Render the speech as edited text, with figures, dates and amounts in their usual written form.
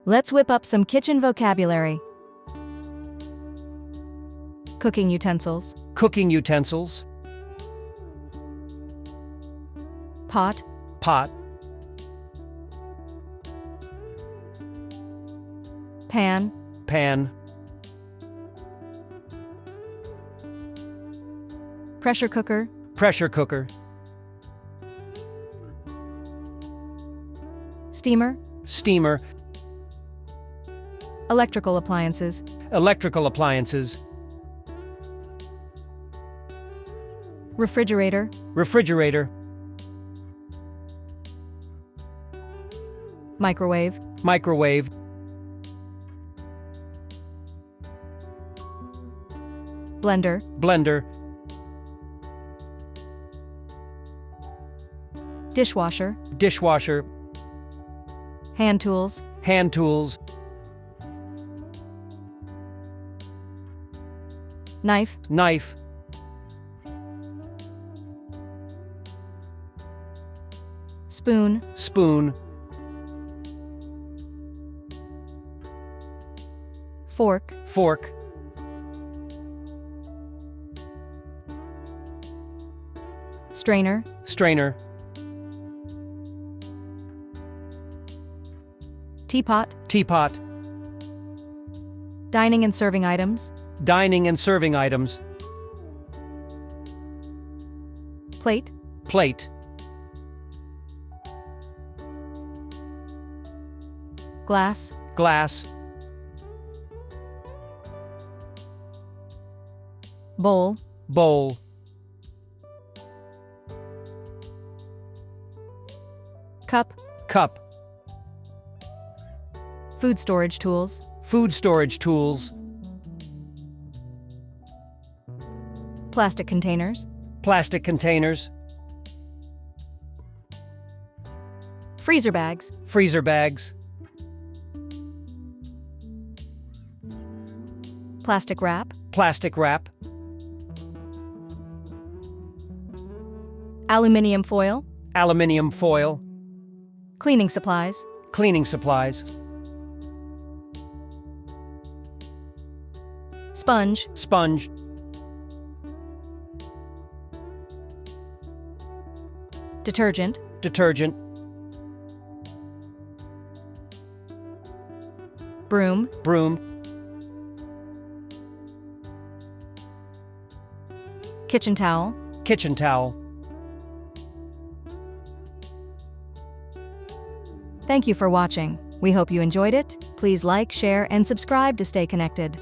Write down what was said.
Let's whip up some kitchen vocabulary. Cooking utensils. Cooking utensils. Pot. Pot. Pan. Pan. Pressure cooker. Pressure cooker. Steamer. Steamer. Electrical appliances. Electrical appliances. Refrigerator. Refrigerator. Microwave. Microwave. Blender. Blender. Dishwasher. Dishwasher. Hand tools. Hand tools. Knife. Knife. Spoon. Spoon. Fork. Fork. Strainer. Strainer. Teapot. Teapot. Dining and serving items. Dining and serving items. Plate. Plate. Glass. Glass. Bowl. Bowl. Cup. Cup. Food storage tools. Food storage tools. Plastic containers. Plastic containers. Freezer bags. Freezer bags. Plastic wrap. Plastic wrap. Aluminium foil. Aluminium foil. Cleaning supplies. Cleaning supplies. Sponge. Sponge. Detergent. Detergent. Broom. Broom. Kitchen towel. Kitchen towel. Thank you for watching. We hope you enjoyed it. Please like, share, and subscribe to stay connected.